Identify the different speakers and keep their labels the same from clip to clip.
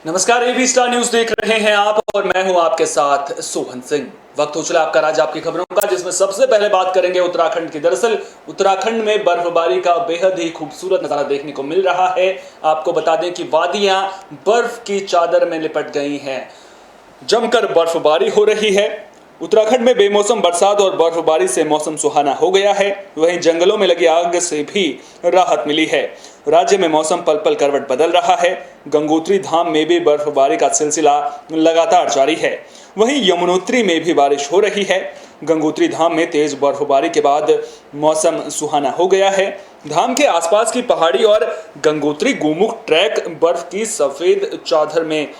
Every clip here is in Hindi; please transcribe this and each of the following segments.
Speaker 1: नमस्कार, एबी स्टार न्यूज देख रहे हैं आप और मैं हूं आपके साथ सोहन सिंह। वक्त हो चला आपका राज्य आपकी खबरों का, जिसमें सबसे पहले बात करेंगे उत्तराखंड की। दरअसल उत्तराखंड में बर्फबारी का बेहद ही खूबसूरत नजारा देखने को मिल रहा है। आपको बता दें कि वादियां बर्फ की चादर में लिपट गई हैं, जमकर बर्फबारी हो रही है। उत्तराखंड में बेमौसम बरसात और बर्फबारी से मौसम सुहाना हो गया है। वहीं जंगलों में लगी आग से भी राहत मिली है। राज्य में मौसम पल पल करवट बदल रहा है। गंगोत्री धाम में भी बर्फबारी का सिलसिला लगातार जारी है। वहीं यमुनोत्री में भी बारिश हो रही है। गंगोत्री धाम में तेज बर्फबारी के बाद मौसम सुहाना हो गया है। धाम के आसपास की पहाड़ी और गंगोत्री गोमुख ट्रैक बर्फ की सफेद चादर में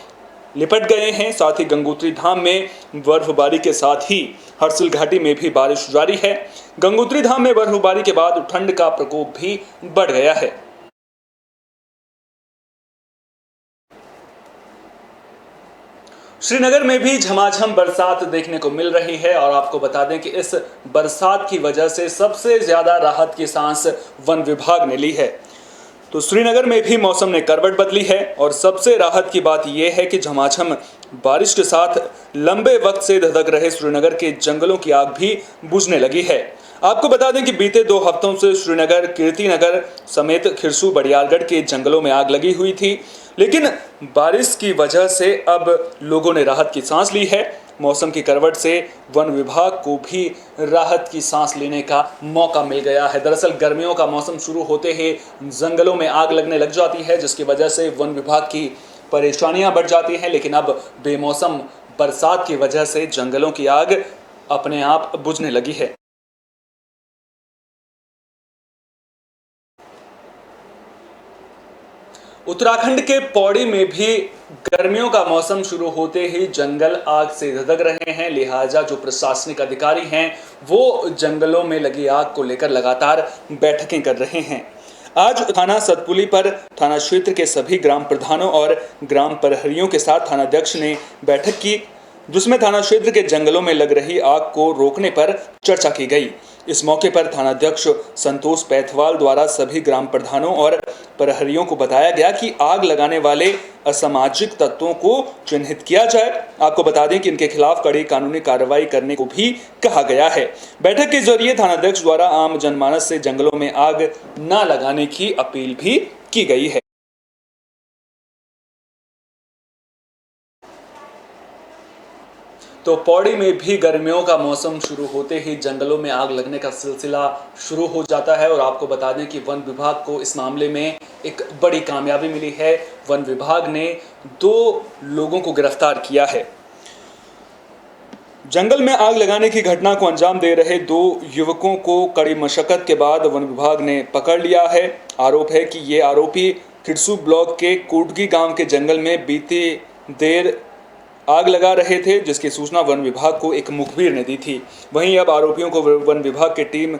Speaker 1: लिपट गए हैं। साथ ही गंगोत्री धाम में बर्फबारी के साथ ही हर्सिल घाटी में भी बारिश जारी है। गंगोत्री धाम में बर्फबारी के बाद ठंड का प्रकोप भी बढ़ गया है। श्रीनगर में भी झमाझम बरसात देखने को मिल रही है और आपको बता दें कि इस बरसात की वजह से सबसे ज्यादा राहत की सांस वन विभाग ने ली है। तो श्रीनगर में भी मौसम ने करवट बदली है और सबसे राहत की बात यह है कि झमाझम बारिश के साथ लंबे वक्त से धधक रहे श्रीनगर के जंगलों की आग भी बुझने लगी है। आपको बता दें कि बीते 2 हफ्तों से श्रीनगर, कीर्तिनगर समेत खिरसू बड़ियालगढ़ के जंगलों में आग लगी हुई थी, लेकिन बारिश की वजह से अब लोगों ने राहत की सांस ली है। मौसम की करवट से वन विभाग को भी राहत की सांस लेने का मौका मिल गया है। दरअसल गर्मियों का मौसम शुरू होते ही जंगलों में आग लगने लग जाती है, जिसकी वजह से वन विभाग की परेशानियां बढ़ जाती हैं। लेकिन अब बेमौसम बरसात की वजह से जंगलों की आग अपने आप बुझने लगी है। उत्तराखंड के पौड़ी में भी गर्मियों का मौसम शुरू होते ही जंगल आग से धधक रहे हैं। लिहाजा जो प्रशासनिक अधिकारी हैं वो जंगलों में लगी आग को लेकर लगातार बैठकें कर रहे हैं। आज थाना सतपुली पर थाना क्षेत्र के सभी ग्राम प्रधानों और ग्राम प्रहरियों के साथ थानाध्यक्ष ने बैठक की, जिसमें थाना क्षेत्र के जंगलों में लग रही आग को रोकने पर चर्चा की गई। इस मौके पर थानाध्यक्ष संतोष पैथवाल द्वारा सभी ग्राम प्रधानों और प्रहरियों को बताया गया कि आग लगाने वाले असामाजिक तत्वों को चिन्हित किया जाए। आपको बता दें कि इनके खिलाफ कड़ी कानूनी कार्रवाई करने को भी कहा गया है। बैठक के जरिए थानाध्यक्ष द्वारा आम जनमानस से जंगलों में आग न लगाने की अपील भी की गई है। तो पौड़ी में भी गर्मियों का मौसम शुरू होते ही जंगलों में आग लगने का सिलसिला शुरू हो जाता है और आपको बता दें कि वन विभाग को इस मामले में एक बड़ी कामयाबी मिली है। वन विभाग ने 2 लोगों को गिरफ्तार किया है। जंगल में आग लगाने की घटना को अंजाम दे रहे 2 युवकों को कड़ी मशक्कत के बाद वन विभाग ने पकड़ लिया है। आरोप है कि ये आरोपी खिरसू ब्लॉक के कोटगी गांव के जंगल में बीती देर आग लगा रहे थे, जिसकी सूचना वन विभाग को एक मुखबिर ने दी थी। वहीं अब आरोपियों को वन विभाग की टीम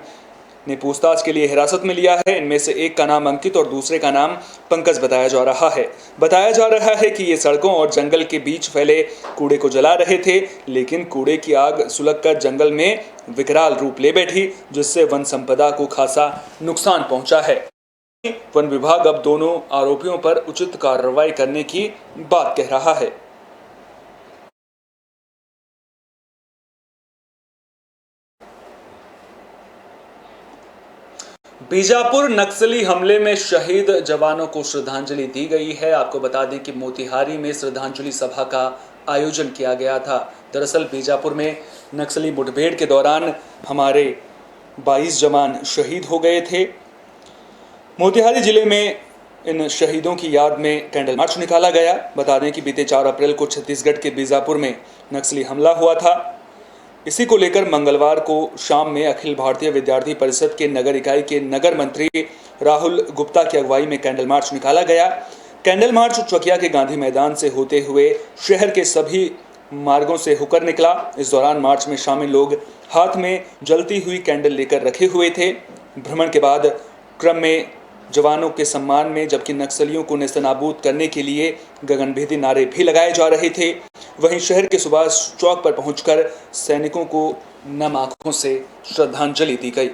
Speaker 1: ने पूछताछ के लिए हिरासत में लिया है। इनमें से एक का नाम अंकित और दूसरे का नाम पंकज बताया जा रहा है। बताया जा रहा है कि ये सड़कों और जंगल के बीच फैले कूड़े को जला रहे थे, लेकिन कूड़े की आग सुलगकर जंगल में विकराल रूप ले बैठी, जिससे वन संपदा को खासा नुकसान पहुंचा है। वन विभाग अब दोनों आरोपियों पर उचित कार्रवाई करने की बात कह रहा है। बीजापुर नक्सली हमले में शहीद जवानों को श्रद्धांजलि दी गई है। आपको बता दें कि मोतिहारी में श्रद्धांजलि सभा का आयोजन किया गया था। दरअसल बीजापुर में नक्सली मुठभेड़ के दौरान हमारे 22 जवान शहीद हो गए थे। मोतिहारी जिले में इन शहीदों की याद में कैंडल मार्च निकाला गया। बता दें कि बीते 4 अप्रैल को छत्तीसगढ़ के बीजापुर में नक्सली हमला हुआ था। इसी को लेकर मंगलवार को शाम में अखिल भारतीय विद्यार्थी परिषद के नगर इकाई के नगर मंत्री राहुल गुप्ता की अगुवाई में कैंडल मार्च निकाला गया। कैंडल मार्च चौकिया के गांधी मैदान से होते हुए शहर के सभी मार्गों से होकर निकला। इस दौरान मार्च में शामिल लोग हाथ में जलती हुई कैंडल लेकर रखे हुए थे। भ्रमण के बाद क्रम में जवानों के सम्मान में, जबकि नक्सलियों को नेस्तनाबूद करने के लिए गगनभेदी नारे भी लगाए जा रहे थे। वहीं शहर के सुभाष चौक पर पहुंचकर सैनिकों को नम आंखों से श्रद्धांजलि दी गई।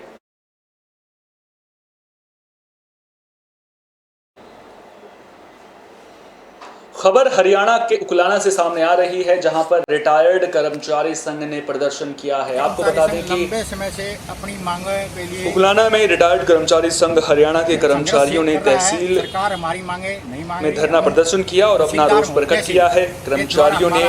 Speaker 1: खबर हरियाणा के उकलाना से सामने आ रही है, जहां पर रिटायर्ड कर्मचारी संघ ने प्रदर्शन किया है। आपको बता दें कि
Speaker 2: लंबे समय से अपनी मांगों के लिए
Speaker 1: उकलाना में रिटायर्ड कर्मचारी संघ हरियाणा के कर्मचारियों ने तहसील
Speaker 2: सरकार हमारी मांगे नहीं मांग
Speaker 1: में धरना प्रदर्शन किया और अपना रोष प्रकट किया है। कर्मचारियों ने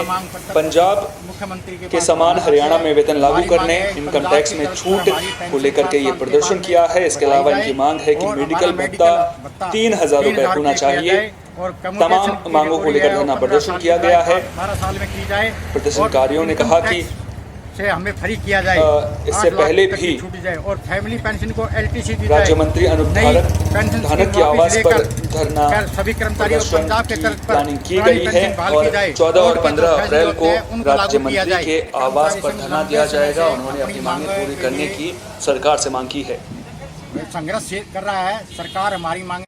Speaker 1: पंजाब
Speaker 2: मुख्यमंत्री
Speaker 1: के समान हरियाणा में वेतन लागू करने, इनकम टैक्स में छूट को लेकर के ये प्रदर्शन किया है। इसके अलावा इनकी मांग है कि मेडिकल भत्ता 3,000 रुपए होना चाहिए। तमाम मांगों को लेकर धरना प्रदर्शन किया गया है।
Speaker 2: 12 साल में की जाए।
Speaker 1: प्रदर्शनकारियों ने कहा कि
Speaker 2: से हमें फ्री किया जाए,
Speaker 1: इससे पहले भी
Speaker 2: छूटी जाए और फैमिली पेंशन को LTC दी जाए।
Speaker 1: राज्य मंत्री अनूप धानक की आवाज पर धरना
Speaker 2: सभी कर्मचारियों को पंजाब के तर्ज पर
Speaker 1: प्लानिंग की गई है और 14 और 15 अप्रैल को राज्य मंत्री के आवास पर धरना दिया जाएगा। उन्होंने अपनी मांगें पूरी करने की सरकार से मांग की है।
Speaker 2: संघर्ष कर रहा है, सरकार हमारी मांग।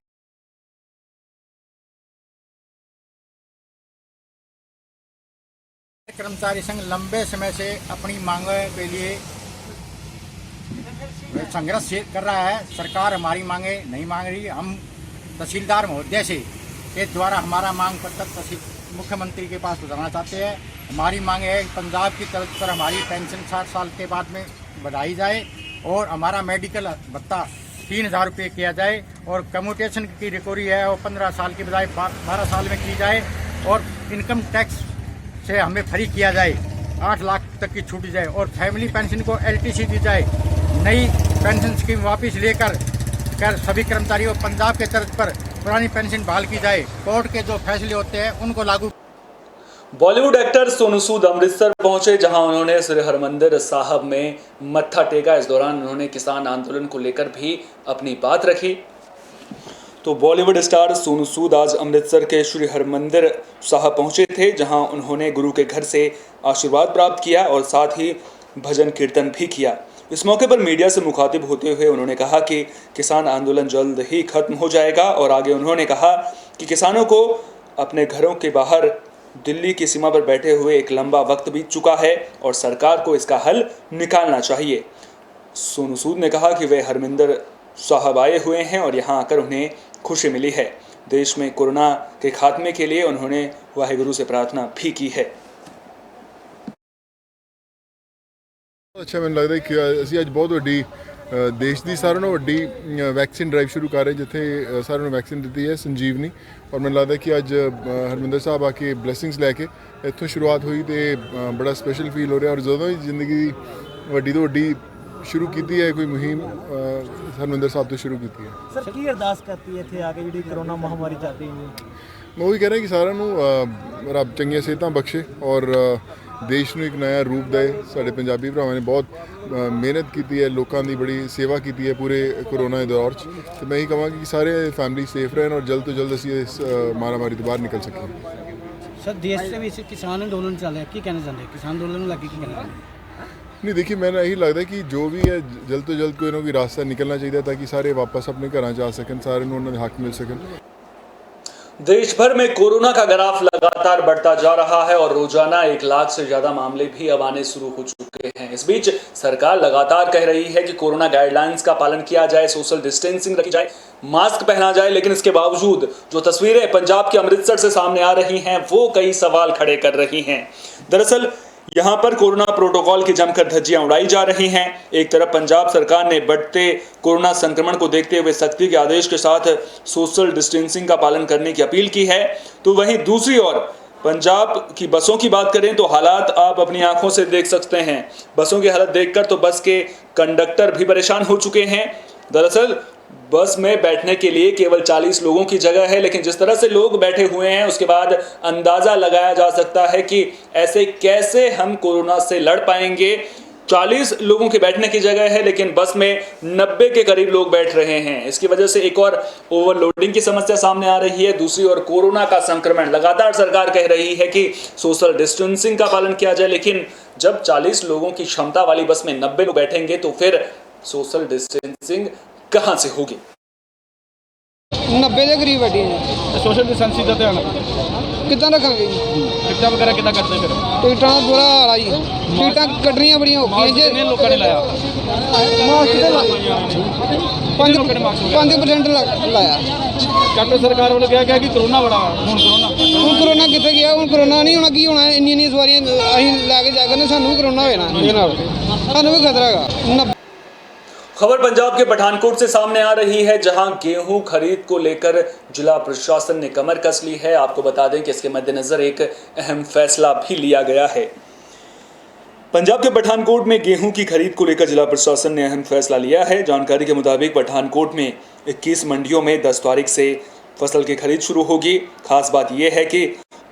Speaker 2: कर्मचारी संघ लंबे समय से अपनी मांगों के लिए संघर्ष कर रहा है, सरकार हमारी मांगे नहीं मांग रही। हम तहसीलदार महोदय से के द्वारा हमारा मांग पत्र मुख्यमंत्री के पास उतारना चाहते हैं। हमारी मांग है पंजाब की तरफ पर हमारी पेंशन 60 साल के बाद में बढ़ाई जाए और हमारा मेडिकल भत्ता 3,000 रुपये किया जाए और कम्यूटेशन की रिकवरी है वो 15 साल की बजाय 12 साल में की जाए और इनकम टैक्स से हमें फ्री किया जाए, 8 लाख तक की छूट जाए और फैमिली पेंशन को LTC दी जाए। नई पेंशन स्कीम वापस लेकर सभी कर्मचारियों पंजाब के तर्ज पर पुरानी पेंशन बहाल की जाए। कोर्ट के जो फैसले होते हैं उनको लागू।
Speaker 1: बॉलीवुड एक्टर सोनू सूद अमृतसर पहुंचे, जहां उन्होंने श्री हरमंदिर साहब में मत्था टेका। इस दौरान उन्होंने किसान आंदोलन को लेकर भी अपनी बात रखी। तो बॉलीवुड स्टार सोनू सूद आज अमृतसर के श्री हरमंदिर साहब पहुंचे थे, जहां उन्होंने गुरु के घर से आशीर्वाद प्राप्त किया और साथ ही भजन कीर्तन भी किया। इस मौके पर मीडिया से मुखातिब होते हुए उन्होंने कहा कि किसान आंदोलन जल्द ही खत्म हो जाएगा और आगे उन्होंने कहा कि किसानों को अपने घरों के बाहर दिल्ली की सीमा पर बैठे हुए एक लंबा वक्त बीत चुका है और सरकार को इसका हल निकालना चाहिए। सोनू सूद ने कहा कि वे हरमंदिर साहब आए हुए हैं और यहाँ आकर उन्हें खुशी मिली है। देश में कोरोना के खात्मे के लिए उन्होंने वाहिगुरु से प्रार्थना भी की है।
Speaker 3: अच्छा ਮੈਨੂੰ ਲੱਗਦਾ ਕਿ ਅਸੀਂ ਅੱਜ ਬਹੁਤ ਵੱਡੀ ਦੇਸ਼ ਦੀ ਸਾਰਿਆਂ ਨਾਲੋਂ ਵੱਡੀ ਵੈਕਸੀਨ ਡਰਾਈਵ ਸ਼ੁਰੂ ਕਰ ਰਹੇ, ਜਿੱਥੇ ਸਾਰਿਆਂ ਨੂੰ ਵੈਕਸੀਨ ਦਿੱਤੀ ਹੈ ਸੰਜੀਵਨੀ। ਔਰ ਮੈਨੂੰ ਲੱਗਦਾ ਕਿ ਅੱਜ ਹਰਮੰਦਰ ਸਾਹਿਬ ਆ ਕੇ ਬਲੇਸਿੰਗਸ ਲੈ ਕੇ ਇੱਥੋਂ ਸ਼ੁਰੂਆਤ ਹੋਈ ਤੇ ਬੜਾ ਸਪੈਸ਼ਲ ਫੀਲ ਹੋ ਰਿਹਾ। ਔਰ ਜਦੋਂ ਹੀ ਜ਼ਿੰਦਗੀ ਦੀ ਵੱਡੀ ਤੋਂ ਵੱਡੀ शुरू की है कोई मुहिम हरमंदिर साहब तो शुरू की है।
Speaker 4: सर की अरदास करती है इत्थे आके जिहड़ी कोरोना महामारी चल रही है?
Speaker 3: मैं वही कह रहा कि सारिਆਂ ਨੂੰ ਰੱਬ ਚੰਗੀਆਂ ਸਿਹਤਾਂ ਬਖਸ਼ੇ ਔਰ ਦੇਸ਼ ਨੂੰ ਇੱਕ ਨਵਾਂ ਰੂਪ ਦੇ। ਸਾਡੇ ਪੰਜਾਬੀ ਭਰਾਵਾਂ ਨੇ ਬਹੁਤ ਮਿਹਨਤ ਕੀਤੀ ਹੈ, ਲੋਕਾਂ ਦੀ ਬੜੀ ਸੇਵਾ ਕੀਤੀ ਹੈ ਪੂਰੇ ਕੋਰੋਨਾ ਦੇ ਦੌਰ 'ਚ। ਤੇ ਮੈਂ ਇਹੀ ਕਹਾਂਗਾ ਕਿ ਸਾਰੇ ਫੈਮਿਲੀ ਸੇਫ ਰਹਿਣ ਔਰ ਜਲਦ ਤੋਂ ਜਲਦ ਅਸੀਂ ਇਸ ਮਹਾਮਾਰੀ ਤੋਂ ਬਾਹਰ ਨਿਕਲ ਸਕੀਏ।
Speaker 4: सर देश ਦੇ ਵਿੱਚ किसान अंदोलन चल रहा है, की कहना चाहते हैं किसान अंदोलन ਨੂੰ ਲੱਗੀ ਕੀ ਕਹਿਣਾ ਚਾਹੁੰਦੇ?
Speaker 3: नहीं देखिए, मैंने यही लगता है कि जो भी है जल्द तो जल्द कोई ना कोई रास्ता निकलना चाहिए ताकि सारे वापस अपने घर जा सकन, सारे उन्होंने हक मिल सकन।
Speaker 1: देश भर में कोरोना का ग्राफ लगातार बढ़ता जा रहा है और रोजाना 1 लाख से ज्यादा मामले भी अब आने शुरू हो चुके हैं। इस बीच सरकार लगातार कह रही है कि कोरोना गाइडलाइंस का पालन किया जाए, सोशल डिस्टेंसिंग रखी जाए, मास्क पहना जाए, लेकिन इसके बावजूद जो तस्वीरें पंजाब के अमृतसर से सामने आ रही हैं वो कई सवाल खड़े कर रही हैं। दरअसल यहाँ पर कोरोना प्रोटोकॉल की जमकर धज्जियां उड़ाई जा रही हैं। एक तरफ पंजाब सरकार ने बढ़ते कोरोना संक्रमण को देखते हुए सख्ती के आदेश के साथ सोशल डिस्टेंसिंग का पालन करने की अपील की है, तो वहीं दूसरी ओर पंजाब की बसों की बात करें तो हालात आप अपनी आंखों से देख सकते हैं। बसों की हालत देखकर तो बस के कंडक्टर भी परेशान हो चुके हैं। दरअसल बस में बैठने के लिए केवल 40 लोगों की जगह है, लेकिन जिस तरह से लोग बैठे हुए हैं उसके बाद अंदाज़ा लगाया जा सकता है कि ऐसे कैसे हम कोरोना से लड़ पाएंगे। 40 लोगों के बैठने की जगह है लेकिन बस में 90 के करीब लोग बैठ रहे हैं। इसकी वजह से एक और ओवरलोडिंग की समस्या सामने आ रही है। दूसरी ओर कोरोना का संक्रमण लगातार सरकार कह रही है कि सोशल डिस्टेंसिंग का पालन किया जाए, लेकिन जब 40 लोगों की क्षमता वाली बस में 90 लोग बैठेंगे तो फिर सोशल डिस्टेंसिंग कहां से होगी?
Speaker 5: 90 ਦੇ ਕਰੀਬ ਵੱਡੀ
Speaker 4: सोशल डिस्टेंसिंग का ध्यान
Speaker 5: ਕਿੱਦਾਂ ਰੱਖਾਂਗੇ ਜੀ
Speaker 6: ਟਿਕਟਾਂ ਵਗੈਰਾ ਕਿੱਦਾਂ ਕਰਦੇ ਫਿਰ
Speaker 5: ਟਿਕਟਾਂ ਦਾ ਬੁਰਾ ਹਾਲ ਆ ਜੀ ਟਿਕਟਾਂ ਕੱਢਣੀਆਂ ਬੜੀਆਂ ਔਖੀਆਂ ਜੀ
Speaker 6: ਕਿੰਨੇ ਲੋਕਾਂ ਨੇ ਲਾਇਆ
Speaker 5: ਮਾਸਕ ਤੇ 5% ਲਾਇਆ
Speaker 6: ਡਾਕਟਰ ਸਰਕਾਰ ਵੱਲੋਂ ਕਿਹਾ ਗਿਆ ਕਿ ਕਰੋਨਾ ਬੜਾ ਹੁਣ
Speaker 5: ਹੁਣ ਕਰੋਨਾ ਕਿੱਥੇ ਗਿਆ ਹੁਣ ਕਰੋਨਾ ਨਹੀਂ ਹੋਣਾ ਕੀ ਹੋਣਾ ਇੰਨੀ ਸਵਾਰੀਆਂ ਅਸੀਂ ਲੈ ਕੇ ਜਾ ਕਰਨੇ ਸਾਨੂੰ ਵੀ ਕਰੋਨਾ ਹੋ ਜਾਣਾ ਇਹਦੇ ਨਾਲ ਸਾਨੂੰ ਵੀ ਖਤਰਾ ਹੈਗਾ
Speaker 1: खबर पंजाब के पठानकोट से सामने आ रही है, जहां गेहूं खरीद को लेकर जिला प्रशासन ने कमर कस ली है। आपको बता दें कि इसके मद्देनजर एक अहम फैसला भी लिया गया है। पंजाब के पठानकोट में गेहूं की खरीद को लेकर जिला प्रशासन ने अहम फैसला लिया है। जानकारी के मुताबिक पठानकोट में 21 मंडियों में 10 तारीख से फसल की खरीद शुरू होगी। खास बात यह है कि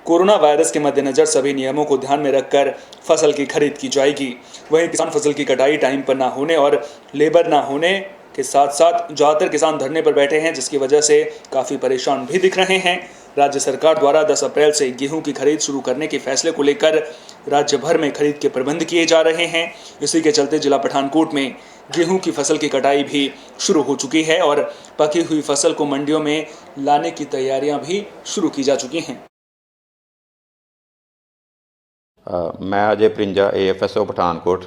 Speaker 1: कोरोना वायरस के मद्देनजर सभी नियमों को ध्यान में रखकर फसल की खरीद की जाएगी। वहीं किसान फसल की कटाई टाइम पर ना होने और लेबर ना होने के साथ साथ ज़्यादातर किसान धरने पर बैठे हैं, जिसकी वजह से काफ़ी परेशान भी दिख रहे हैं। राज्य सरकार द्वारा 10 अप्रैल से गेहूं की खरीद शुरू करने के फैसले को लेकर राज्य भर में खरीद के प्रबंध किए जा रहे हैं। इसी के चलते जिला पठानकोट में गेहूं की फसल की कटाई भी शुरू हो चुकी है और पकी हुई फसल को मंडियों में लाने की तैयारियां भी शुरू की जा चुकी हैं।
Speaker 7: मैं अजय प्रिंजा AFSO पठानकोट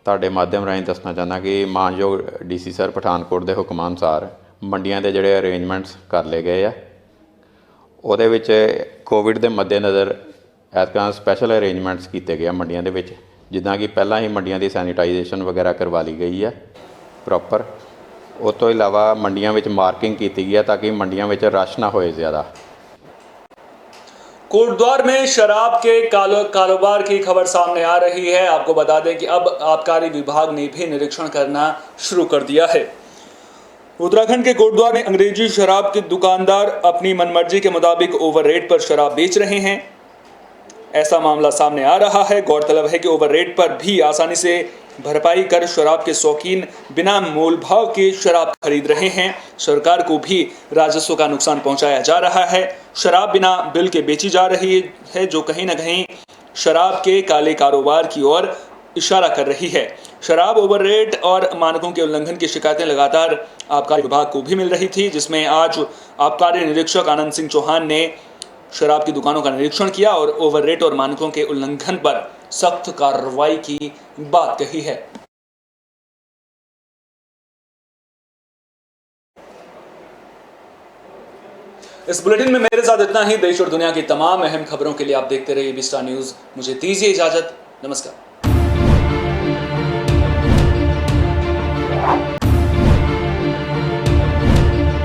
Speaker 7: ਤੁਹਾਡੇ ਮਾਧਿਅਮ ਰਾਹੀਂ ਦੱਸਣਾ ਚਾਹੁੰਦਾ ਕਿ ਮਾਨਯੋਗ DC ਸਰ ਪਠਾਨਕੋਟ ਦੇ ਹੁਕਮਾਂ ਅਨੁਸਾਰ ਮੰਡੀਆਂ ਦੇ ਜਿਹੜੇ ਅਰੇਂਜਮੈਂਟਸ ਕਰ ਲਏ ਗਏ ਆ ਉਹਦੇ ਵਿੱਚ ਕੋਵਿਡ ਦੇ ਮੱਦੇਨਜ਼ਰ ਐਤਕਾਂ ਸਪੈਸ਼ਲ ਅਰੇਂਜਮੈਂਟਸ ਕੀਤੇ ਗਏ ਆ ਮੰਡੀਆਂ ਦੇ ਵਿੱਚ, ਜਿੱਦਾਂ ਕਿ ਪਹਿਲਾਂ ਹੀ ਮੰਡੀਆਂ ਦੀ ਸੈਨੀਟਾਈਜੇਸ਼ਨ ਵਗੈਰਾ ਕਰਵਾ ਲਈ ਗਈ ਹੈ ਪ੍ਰੋਪਰ। ਉਸ ਤੋਂ ਇਲਾਵਾ ਮੰਡੀਆਂ ਵਿੱਚ ਮਾਰਕਿੰਗ ਕੀਤੀ ਗਈ ਹੈ ਤਾਂ ਕਿ ਮੰਡੀਆਂ ਵਿੱਚ ਰਸ਼ ਨਾ ਹੋਏ ज़्यादा।
Speaker 1: कोटद्वार में शराब के कारोबार की खबर सामने आ रही है। आपको बता दें कि अब आबकारी विभाग ने भी निरीक्षण करना शुरू कर दिया है। उत्तराखंड के कोटद्वार में अंग्रेजी शराब के दुकानदार अपनी मनमर्जी के मुताबिक ओवर रेट पर शराब बेच रहे हैं। ऐसा मामला सामने आ रहा है। गौरतलब है कि ओवर रेट पर भी आसानी से भरपाई कर शराब के शौकीन बिना मोल भाव की शराब खरीद रहे हैं। सरकार को भी राजस्व का नुकसान पहुंचाया जा रहा है। शराब बिना बिल के बेची जा रही है, जो कहीं ना कहीं शराब के काले कारोबार की ओर इशारा कर रही है। शराब ओवर रेट और मानकों के उल्लंघन की शिकायतें लगातार आबकारी विभाग को भी मिल रही थी, जिसमें आज आबकारी निरीक्षक आनंद सिंह चौहान ने शराब की दुकानों का निरीक्षण किया और ओवर रेट और मानकों के उल्लंघन पर सख्त कार्रवाई की बात कही है। इस बुलेटिन में मेरे साथ इतना ही। देश और दुनिया की तमाम अहम खबरों के लिए आप देखते रहिए बी स्टार न्यूज़। मुझे दीजिए इजाजत। नमस्कार।